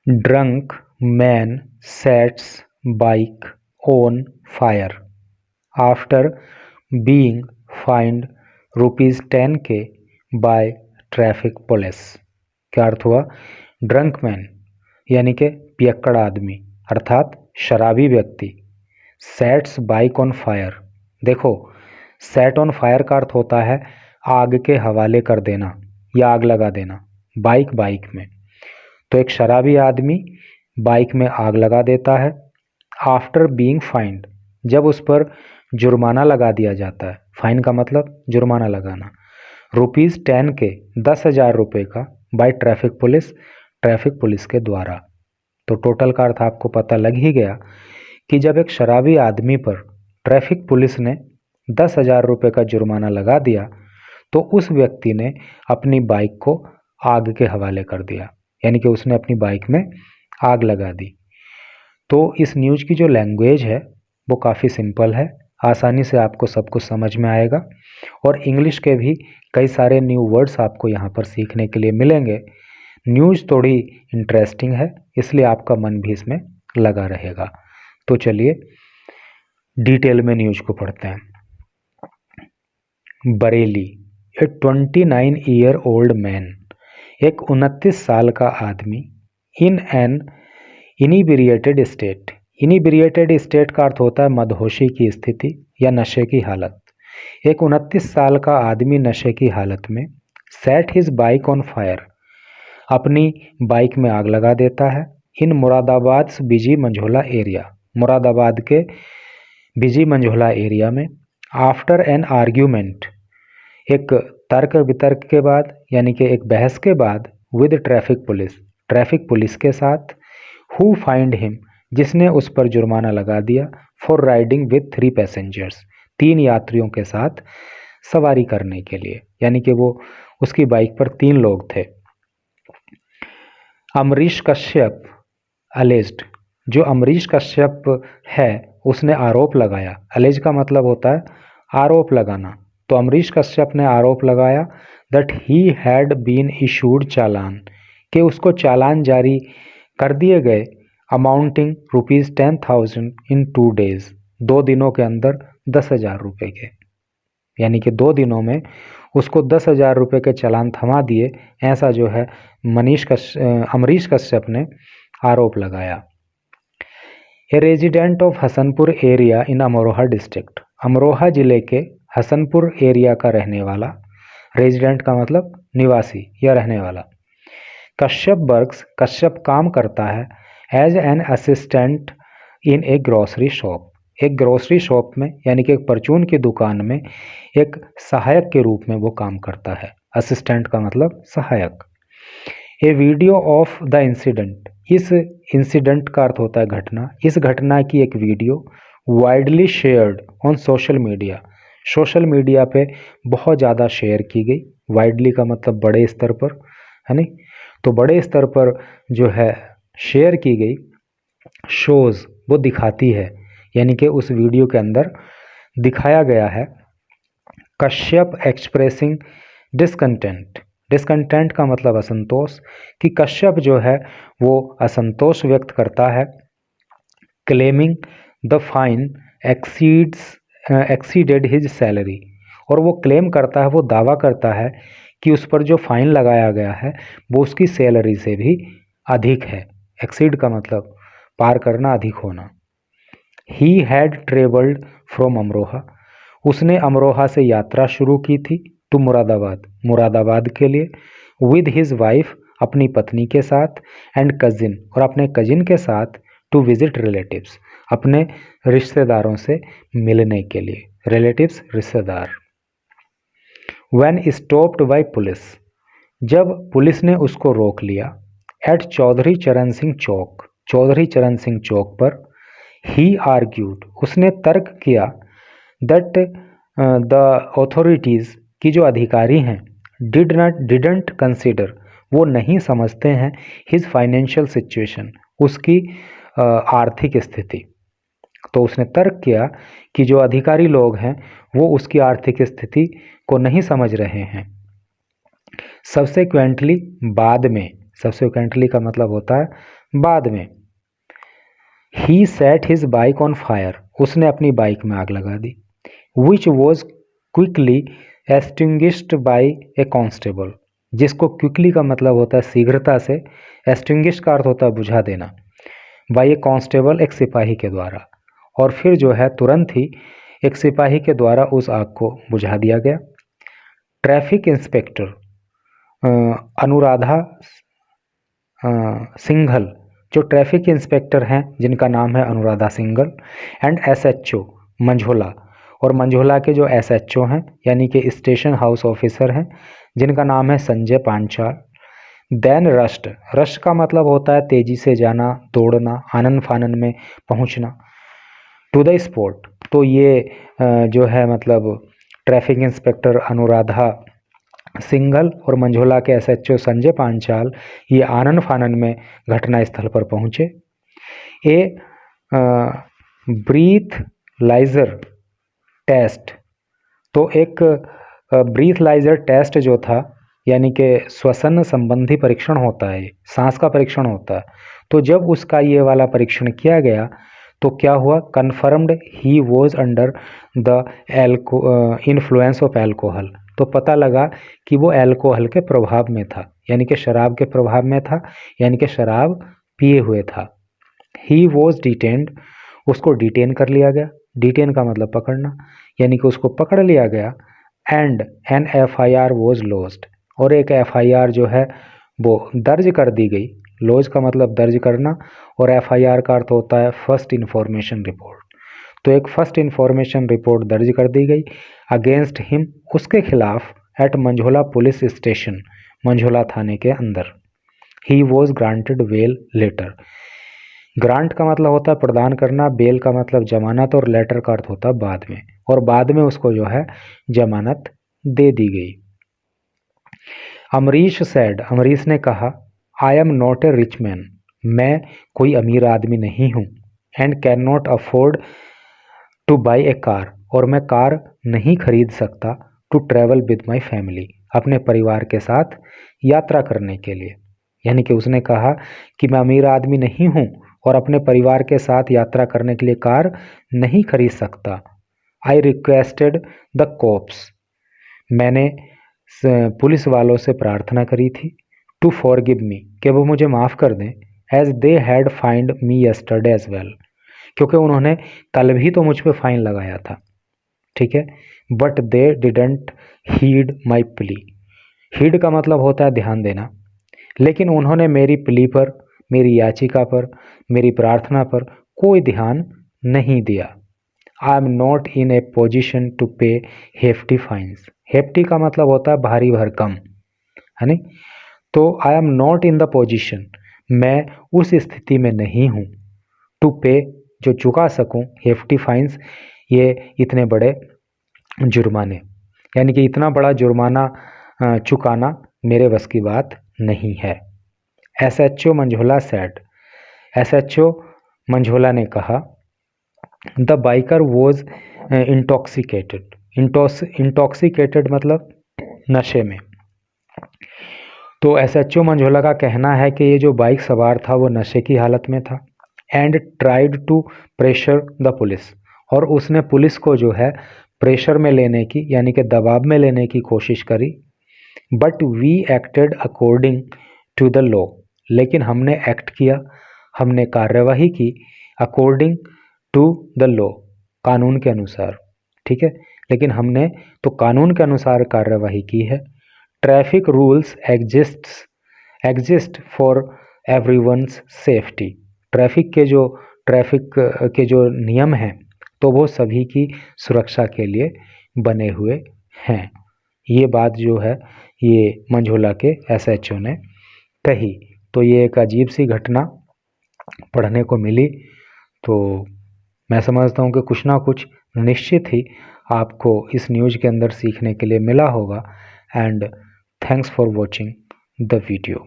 Drunk man sets bike on fire after being fined ₹10K by traffic police। क्या अर्थ हुआ? Drunk man यानी कि पियक्कड़ आदमी अर्थात शराबी व्यक्ति, सेट्स बाइक ऑन फायर। देखो, सेट ऑन फायर का अर्थ होता है आग के हवाले कर देना या आग लगा देना बाइक में। तो एक शराबी आदमी बाइक में आग लगा देता है आफ्टर बीइंग फाइंड, जब उस पर जुर्माना लगा दिया जाता है। फाइन का मतलब जुर्माना लगाना। ₹10K 10,000 रुपये का बाय ट्रैफिक पुलिस के द्वारा। तो टोटल का अर्थ आपको पता लग ही गया कि जब एक शराबी आदमी पर ट्रैफिक पुलिस ने 10,000 रुपये का जुर्माना लगा दिया तो उस व्यक्ति ने अपनी बाइक को आग के हवाले कर दिया, यानी कि उसने अपनी बाइक में आग लगा दी। तो इस न्यूज़ की जो लैंग्वेज है वो काफ़ी सिंपल है, आसानी से आपको सब कुछ समझ में आएगा और इंग्लिश के भी कई सारे न्यू वर्ड्स आपको यहाँ पर सीखने के लिए मिलेंगे। न्यूज़ थोड़ी इंटरेस्टिंग है इसलिए आपका मन भी इसमें लगा रहेगा। तो चलिए डिटेल में न्यूज़ को पढ़ते हैं। बरेली, ए 29-year-old मैन, एक 29 साल का आदमी, इन एन इनिब्रिएटेड स्टेट। इनिब्रिएटेड स्टेट का अर्थ होता है मदहोशी की स्थिति या नशे की हालत। एक 29 साल का आदमी नशे की हालत में set his bike on fire, अपनी बाइक में आग लगा देता है। इन मुरादाबाद बिजी मंझोला एरिया, मुरादाबाद के बिजी मंझोला एरिया में। आफ्टर एन आर्ग्यूमेंट, एक तर्क वितर्क के बाद यानी कि एक बहस के बाद, विद ट्रैफिक पुलिस के साथ। हु फाइंड हिम, जिसने उस पर जुर्माना लगा दिया। फॉर राइडिंग विद 3 पैसेंजर्स, 3 यात्रियों के साथ सवारी करने के लिए, यानी कि वो उसकी बाइक पर 3 लोग थे। अमरीश कश्यप अलेज्ड, जो अमरीश कश्यप है उसने आरोप लगाया। अलेज का मतलब होता है आरोप लगाना। तो अमरीश कश्यप ने आरोप लगाया that he had been issued challan, कि उसको चालान जारी कर दिए गए अमाउंटिंग ₹10,000 इन 2 days, 2 दिनों के अंदर 10,000 रुपये के, यानी कि 2 दिनों में उसको 10,000 रुपये के चालान थमा दिए। ऐसा जो है अमरीश कश्यप ने आरोप लगाया। A resident of Hasanpur area in Amroha district, Amroha जिले के हसनपुर एरिया का रहने वाला। रेजिडेंट का मतलब निवासी या रहने वाला। कश्यप वर्क्स, कश्यप काम करता है as an assistant in a grocery shop, एक ग्रोसरी शॉप में यानी कि एक परचून की दुकान में एक सहायक के रूप में वो काम करता है। असिस्टेंट का मतलब सहायक। ए वीडियो ऑफ द इंसिडेंट, इस इंसिडेंट का अर्थ होता है घटना। इस घटना की एक video widely shared on social media पे बहुत ज़्यादा शेयर की गई। वाइडली का मतलब बड़े स्तर पर, है नहीं? तो बड़े स्तर पर जो है शेयर की गई। शोज़, वो दिखाती है, यानी कि उस वीडियो के अंदर दिखाया गया है कश्यप एक्सप्रेसिंग डिसकंटेंट का मतलब असंतोष, कि कश्यप जो है वो असंतोष व्यक्त करता है। Claiming the fine exceeded his salary, और वो क्लेम करता है, वो दावा करता है कि उस पर जो फाइन लगाया गया है वो उसकी सैलरी से भी अधिक है। एक्सीड का मतलब पार करना, अधिक होना। He had travelled from Amroha, उसने अमरोहा से यात्रा शुरू की थी टू मुरादाबाद के लिए। विद हिज वाइफ, अपनी पत्नी के साथ। एंड कजिन, और अपने कजिन के साथ। टू विजिट रिलेटिव्स, अपने रिश्तेदारों से मिलने के लिए। रिलेटिव्स रिश्तेदार। व्हेन स्टॉप्ड बाय पुलिस, जब पुलिस ने उसको रोक लिया। एट चौधरी चरण सिंह चौक पर। ही आर्ग्यूड, उसने तर्क किया दैट द ऑथोरिटीज़, की जो अधिकारी हैं, डिडंट कंसिडर, वो नहीं समझते हैं हिज फाइनेंशियल सिचुएशन, उसकी आर्थिक स्थिति। तो उसने तर्क किया कि जो अधिकारी लोग हैं वो उसकी आर्थिक स्थिति को नहीं समझ रहे हैं। सब्सेक्वेंटली, बाद में, सब्सिक्वेंटली का मतलब होता है बाद में। He set his bike on fire, उसने अपनी बाइक में आग लगा दी। Which was quickly extinguished by a constable, जिसको क्विकली का मतलब होता है शीघ्रता से, एक्सटिंग्विश का अर्थ होता है बुझा देना, बाय ए कांस्टेबल एक सिपाही के द्वारा, और फिर जो है तुरंत ही एक सिपाही के द्वारा उस आग को बुझा दिया गया। ट्रैफिक इंस्पेक्टर अनुराधा सिंघल, जो ट्रैफिक इंस्पेक्टर हैं जिनका नाम है अनुराधा सिंघल, एंड एसएचओ मंझोला, और मंझोला के जो एसएचओ हैं यानी कि स्टेशन हाउस ऑफिसर हैं जिनका नाम है Sanjay Panchal. Then rust, rust का मतलब होता है तेजी से जाना, दौड़ना, आनन फानन में पहुंचना। टू द स्पॉट, तो ये जो है मतलब ट्रैफिक इंस्पेक्टर अनुराधा सिंघल और मंझोला के एसएचओ संजय पांचाल ये आनन फानन में घटना स्थल पर पहुंचे। ए ब्रीथलाइजर टेस्ट, तो एक ब्रीथलाइजर टेस्ट जो था यानी कि श्वसन संबंधी परीक्षण होता है, सांस का परीक्षण होता है, तो जब उसका ये वाला परीक्षण किया गया तो क्या हुआ, confirmed he was under the influence of alcohol, तो पता लगा कि वो अल्कोहल के प्रभाव में था, यानी कि शराब के प्रभाव में था, यानी कि शराब पिए हुए था। ही वॉज डिटेन्ड, उसको डिटेन कर लिया गया, डिटेन का मतलब पकड़ना, यानी कि उसको पकड़ लिया गया। And an FIR was lodged, और एक एफआईआर जो है वो दर्ज कर दी गई। लॉज का मतलब दर्ज करना और एफआईआर का अर्थ होता है फर्स्ट इन्फॉर्मेशन रिपोर्ट, तो एक फर्स्ट इन्फॉर्मेशन रिपोर्ट दर्ज कर दी गई अगेंस्ट हिम, उसके खिलाफ, at Manjhola police station, Manjhola थाने के अंदर। He was granted bail later, grant का मतलब होता है प्रदान करना, बेल का मतलब जमानत, और लेटर का अर्थ होता है बाद में, और बाद में उसको जो है जमानत दे दी गई। अमरीश सैड, अमरीश ने कहा, I am not a rich man, मैं कोई अमीर आदमी नहीं हूँ, and can not afford to buy a car, और मैं कार नहीं खरीद सकता, to travel with my family, अपने परिवार के साथ यात्रा करने के लिए। यानी कि उसने कहा कि मैं अमीर आदमी नहीं हूँ और अपने परिवार के साथ यात्रा करने के लिए कार नहीं खरीद सकता। आई रिक्वेस्टेड द कोप्स, मैंने पुलिस वालों से प्रार्थना करी थी, टू फॉरगिव मी, कि वो मुझे माफ़ कर दें, as they had find me yesterday as well, क्योंकि उन्होंने कल भी तो मुझ पे फाइन लगाया था, ठीक है। But they didn't heed my plea, heed का मतलब होता है ध्यान देना, लेकिन उन्होंने मेरी प्ली पर, मेरी याचिका पर, मेरी प्रार्थना पर कोई ध्यान नहीं दिया। I am not in a position to pay hefty fines, hefty का मतलब होता है भारी भरकम, है नहीं, तो I am not in the position, मैं उस स्थिति में नहीं हूँ, टू पे, जो चुका सकूं, हेफ्टी फाइन्स, ये इतने बड़े जुर्माने, यानी कि इतना बड़ा जुर्माना चुकाना मेरे बस की बात नहीं है। SHO Manjhola sad, SHO Manjhola ने कहा, the biker was intoxicated, intoxicated मतलब नशे में, तो एसएचओ मंझोला का कहना है कि ये जो बाइक सवार था वो नशे की हालत में था। And tried to pressure the police, और उसने पुलिस को जो है प्रेशर में लेने की, यानी कि दबाव में लेने की कोशिश करी। But we acted according to the law, लेकिन हमने एक्ट किया, हमने कार्यवाही की अकॉर्डिंग टू द लॉ, कानून के अनुसार, ठीक है, लेकिन हमने तो कानून के अनुसार कार्यवाही की है। Traffic rules exist for everyone's safety, traffic के जो नियम हैं तो वो सभी की सुरक्षा के लिए बने हुए हैं। ये बात जो है ये मंझोला के एसएचओ ने कही। तो ये एक अजीब सी घटना पढ़ने को मिली, तो मैं समझता हूँ कि कुछ ना कुछ निश्चित ही आपको इस न्यूज़ के अंदर सीखने के लिए मिला होगा। And thanks for watching the video.